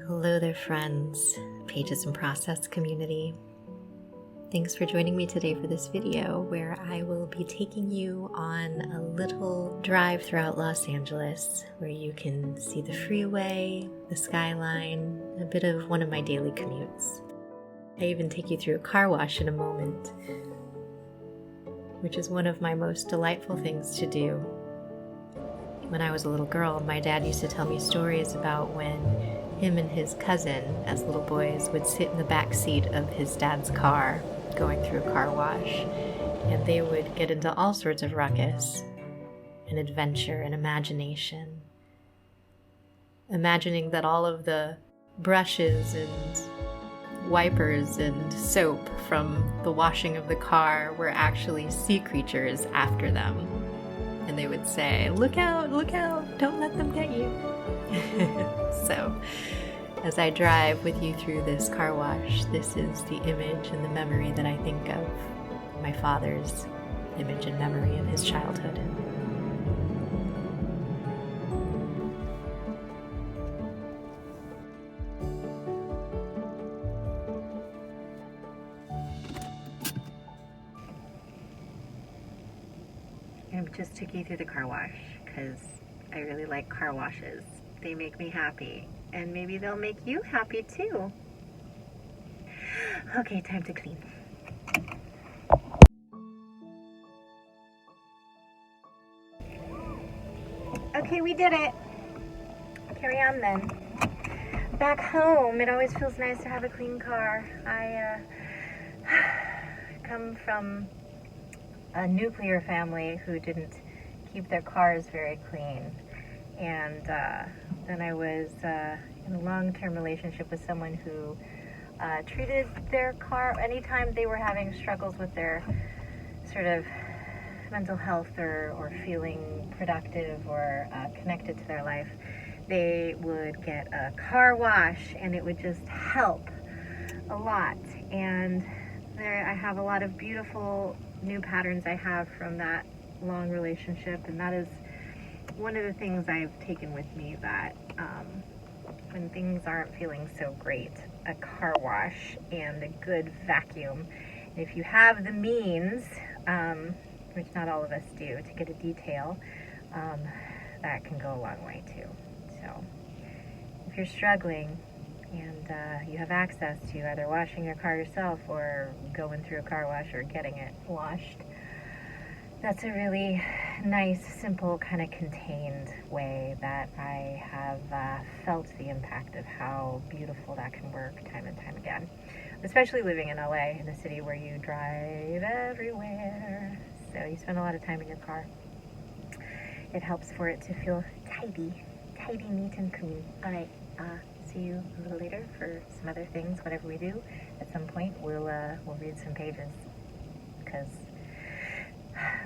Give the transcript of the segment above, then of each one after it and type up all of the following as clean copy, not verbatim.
Hello there, friends, Pages and Process community. Thanks for joining me today for this video where I will be taking you on a little drive throughout Los Angeles where you can see the freeway, the skyline, a bit of one of my daily commutes. I even take you through a car wash in a moment, which is one of my most delightful things to do. When I was a little girl, my dad used to tell me stories about when him and his cousin, as little boys, would sit in the back seat of his dad's car going through a car wash, and they would get into all sorts of ruckus and adventure and imagination. Imagining that all of the brushes and wipers and soap from the washing of the car were actually sea creatures after them. And they would say, look out, don't let them get you. So, as I drive with you through this car wash, this is the image and the memory that I think of, my father's image and memory of his childhood. I just took you through the car wash because I really like car washes. They make me happy, and maybe they'll make you happy too. Okay, time to clean. Okay, we did it. Carry on then. Back home, it always feels nice to have a clean car. I come from a nuclear family who didn't keep their cars very clean. And then I was in a long-term relationship with someone who treated their car, anytime they were having struggles with their sort of mental health or feeling productive or connected to their life, they would get a car wash and it would just help a lot. And I have a lot of beautiful new patterns I have from that long relationship, and that is one of the things I've taken with me, that when things aren't feeling so great, a car wash and a good vacuum. And if you have the means, which not all of us do, to get a detail, that can go a long way too. So if you're struggling and you have access to either washing your car yourself or going through a car wash or getting it washed, that's a really nice, simple, kind of contained way that I have felt the impact of how beautiful that can work time and time again. Especially living in LA, in a city where you drive everywhere, so you spend a lot of time in your car. It helps for it to feel tidy, neat, and clean. All right, see you a little later for some other things. Whatever we do, at some point we'll read some pages, because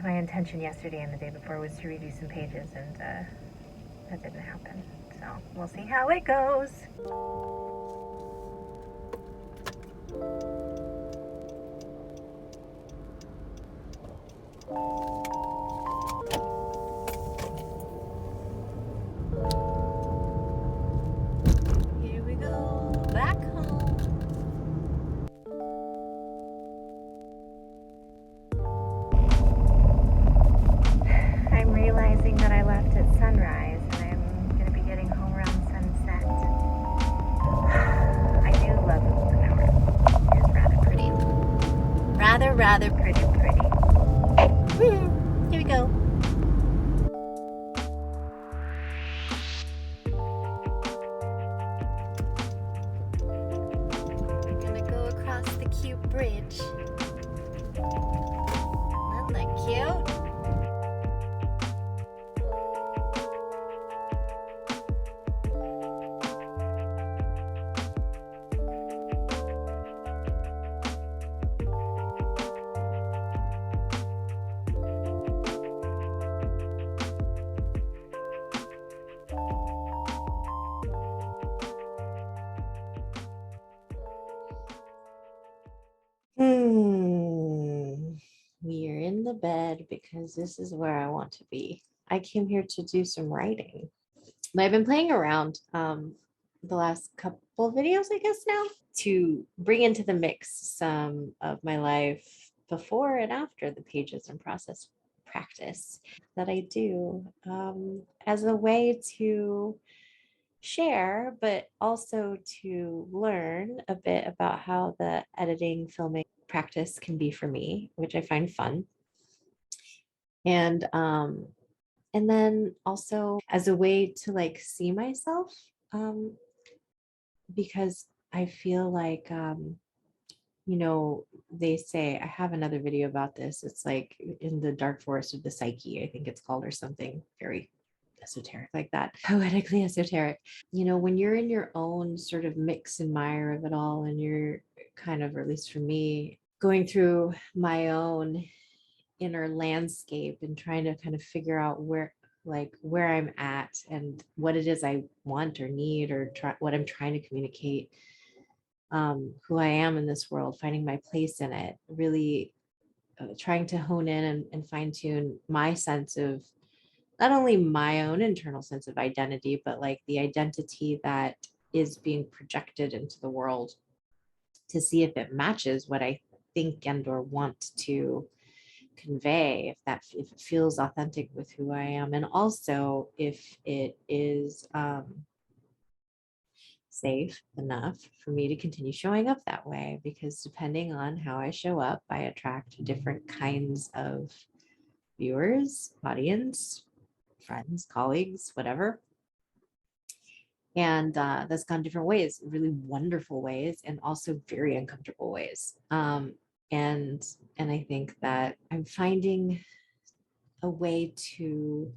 my intention yesterday and the day before was to read you some pages, and that didn't happen. So we'll see how it goes. Here we go, back home. I'm realizing that I left at sunrise and I'm going to be getting home around sunset. I do love the golden hour. It's rather pretty. Rather pretty. Here we go. We're going to go across the cute bridge. Isn't that cute? We are in the bed because this is where I want to be. I came here to do some writing. But I've been playing around the last couple videos, I guess now, to bring into the mix some of my life before and after the pages and process practice that I do as a way to share, but also to learn a bit about how the editing, filming practice can be for me, which I find fun. And and then also as a way to like see myself, because I feel like they say, I have another video about this. It's like in the dark forest of the psyche, I think it's called, or something very esoteric like that, poetically esoteric. When you're in your own sort of mix and mire of it all, and you're kind of, or at least for me, going through my own inner landscape and trying to kind of figure out where I'm at and what it is I want or need, or what I'm trying to communicate, who I am in this world, finding my place in it, really trying to hone in and fine tune my sense of not only my own internal sense of identity, but like the identity that is being projected into the world, to see if it matches what I think and or want to convey, if it feels authentic with who I am, and also if it is safe enough for me to continue showing up that way, because depending on how I show up, I attract different kinds of viewers, audience, friends, colleagues, whatever. And that's gone different ways, really wonderful ways, and also very uncomfortable ways. And I think that I'm finding a way to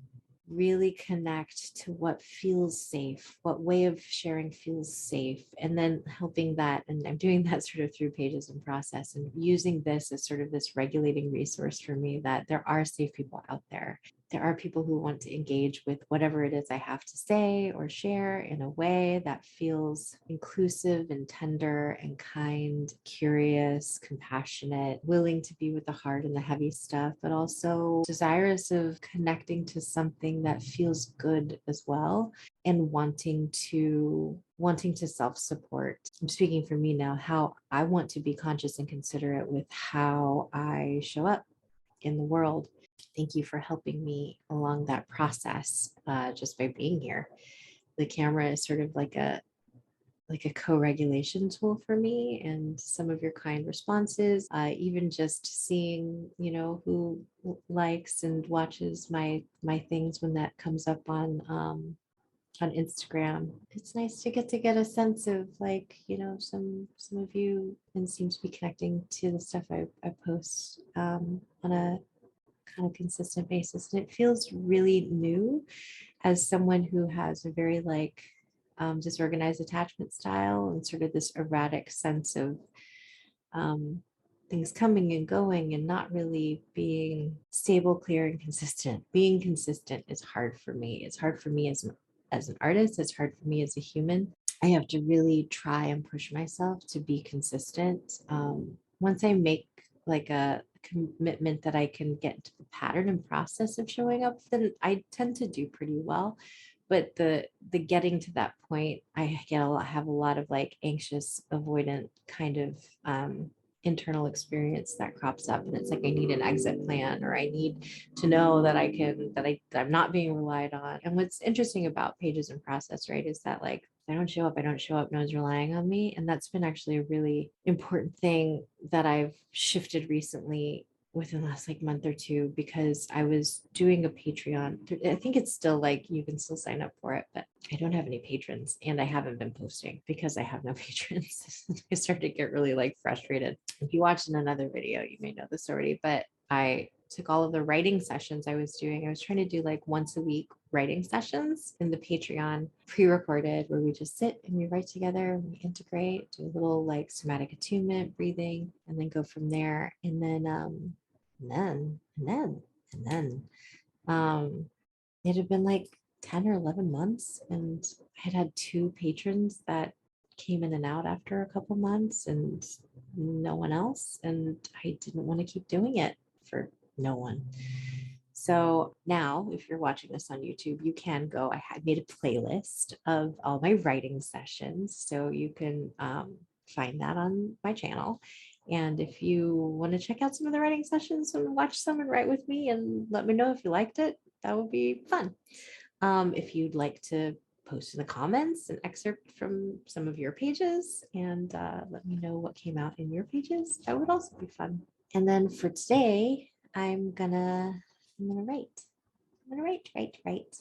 really connect to what feels safe, what way of sharing feels safe, and then helping that. And I'm doing that sort of through pages and process, and using this as sort of this regulating resource for me, that there are safe people out there. There are people who want to engage with whatever it is I have to say or share in a way that feels inclusive and tender and kind, curious, compassionate, willing to be with the hard and the heavy stuff, but also desirous of connecting to something that feels good as well, and wanting to self-support. I'm speaking for me now, how I want to be conscious and considerate with how I show up in the world. Thank you for helping me along that process, just by being here. The camera is sort of like a co-regulation tool for me, and some of your kind responses, even just seeing who likes and watches my things when that comes up on Instagram. It's nice to get a sense of like, some of you, and seems to be connecting to the stuff I post on a kind of consistent basis. And it feels really new as someone who has a very like disorganized attachment style, and sort of this erratic sense of um, things coming and going, and not really being stable, clear, and consistent. Being consistent is hard for me. It's hard for me as an artist. It's hard for me as a human. I have to really try and push myself to be consistent. Once I make like a commitment that I can get into the pattern and process of showing up, then I tend to do pretty well. But the getting to that point, I have a lot of like anxious, avoidant kind of internal experience that crops up, and it's like I need an exit plan, or I need to know that that I'm not being relied on. And what's interesting about pages and process, right, is that like if I don't show up, I don't show up. No one's relying on me. And that's been actually a really important thing that I've shifted recently within the last like month or two, because I was doing a Patreon. I think it's still like you can still sign up for it, but I don't have any patrons, and I haven't been posting because I have no patrons. I started to get really like frustrated. If you watched in another video, you may know this already, but I took all of the writing sessions I was doing. I was trying to do like once a week writing sessions in the Patreon, pre-recorded, where we just sit and we write together, and we integrate, do a little like somatic attunement, breathing, and then go from there. And then, and then, and then, it had been like 10 or 11 months, and I had two patrons that came in and out after a couple months, and no one else. And I didn't want to keep doing it for no one. So now, if you're watching this on YouTube, you can go. I had made a playlist of all my writing sessions, so you can find that on my channel. And if you want to check out some of the writing sessions and watch some and write with me and let me know if you liked it, that would be fun. If you'd like to post in the comments an excerpt from some of your pages and let me know what came out in your pages, that would also be fun. And then for today, I'm gonna write. I'm gonna write.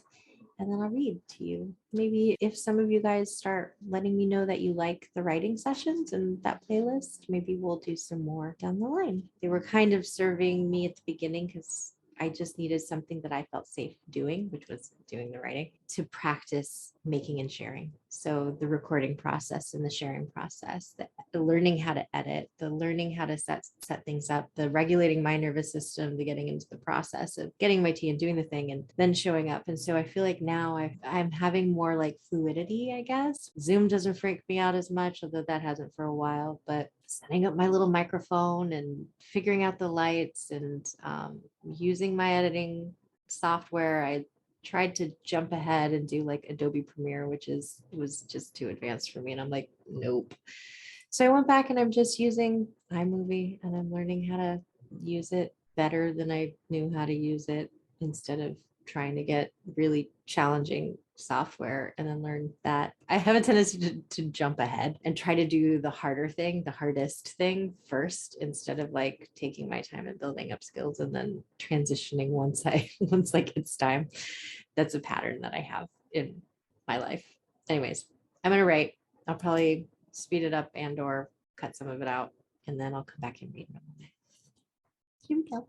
And then I'll read to you. Maybe if some of you guys start letting me know that you like the writing sessions and that playlist, maybe we'll do some more down the line. They were kind of serving me at the beginning because I just needed something that I felt safe doing, which was doing the writing, to practice making and sharing. So the recording process and the sharing process, the learning how to edit, the learning how to set things up, the regulating my nervous system, the getting into the process of getting my tea and doing the thing and then showing up. And so I feel like now I'm having more like fluidity, I guess. Zoom doesn't freak me out as much, although that hasn't for a while, but setting up my little microphone and figuring out the lights and using my editing software. I tried to jump ahead and do like Adobe Premiere, which was just too advanced for me. And I'm like, nope. So I went back and I'm just using iMovie and I'm learning how to use it better than I knew how to use it, instead of trying to get really challenging software and then learn that. I have a tendency to jump ahead and try to do the harder thing, the hardest thing first, instead of like taking my time and building up skills and then transitioning once like it's time. That's a pattern that I have in my life. Anyways, I'm gonna write. I'll probably speed it up and or cut some of it out, and then I'll come back and read it. Here we go.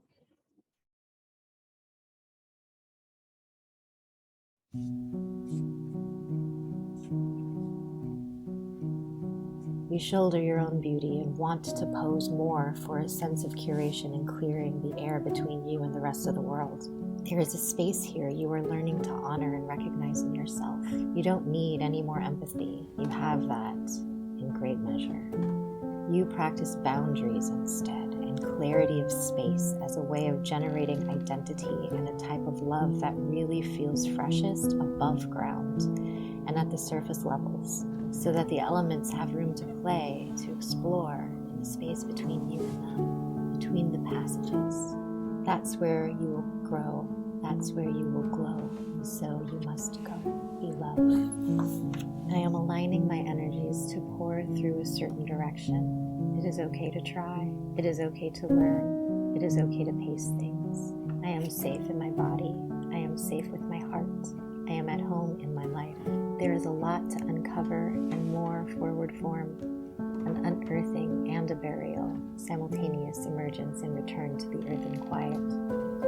You shoulder your own beauty and want to pose more for a sense of curation and clearing the air between you and the rest of the world. There is a space here you are learning to honor and recognize in yourself. You don't need any more empathy. You have that in great measure. You practice boundaries instead, and clarity of space as a way of generating identity and a type of love that really feels freshest above ground and at the surface levels, so that the elements have room to play, to explore in the space between you and them, between the passages. That's where you will grow, that's where you will glow, and so you must go. Be love. I am aligning my energies to pour through a certain direction. It is okay to try. It is okay to learn. It is okay to pace things. I am safe in my body. I am safe with my heart. I am at home in my life. There is a lot to uncover and more forward form, an unearthing and a burial, simultaneous emergence and return to the earth in quiet.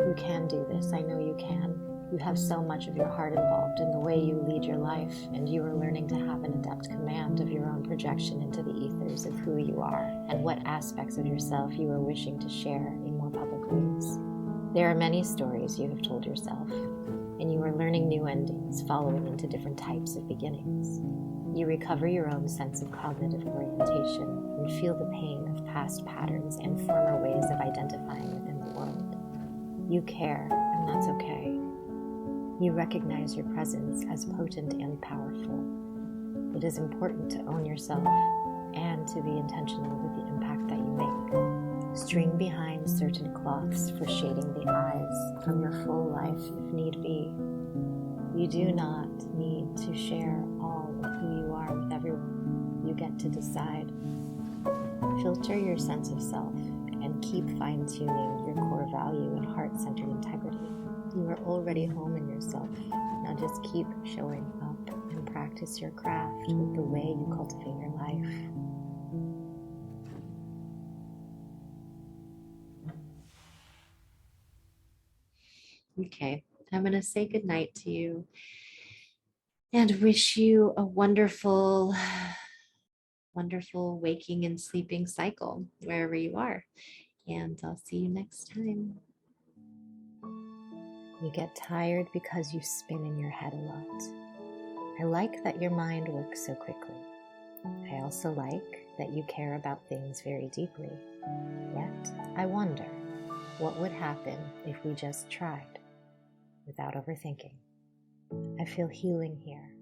You can do this. I know you can. You have so much of your heart involved in the way you lead your life, and you are learning to have an adept command of your own projection into the ethers of who you are and what aspects of yourself you are wishing to share in more public ways. There are many stories you have told yourself, and you are learning new endings, following into different types of beginnings. You recover your own sense of cognitive orientation and feel the pain of past patterns and former ways of identifying within the world. You care, and that's okay. You recognize your presence as potent and powerful. It is important to own yourself and to be intentional with the impact that you make. String behind certain cloths for shading the eyes from your full life if need be. You do not need to share all of who you are with everyone. You get to decide. Filter your sense of self and keep fine-tuning your core value and heart-centered integrity. You are already home in yourself. Now just keep showing up and practice your craft with the way you cultivate your life. Okay, I'm going to say goodnight to you and wish you a wonderful, wonderful waking and sleeping cycle wherever you are. And I'll see you next time. You get tired because you spin in your head a lot. I like that your mind works so quickly. I also like that you care about things very deeply. Yet, I wonder, what would happen if we just tried? without overthinking. I feel healing here.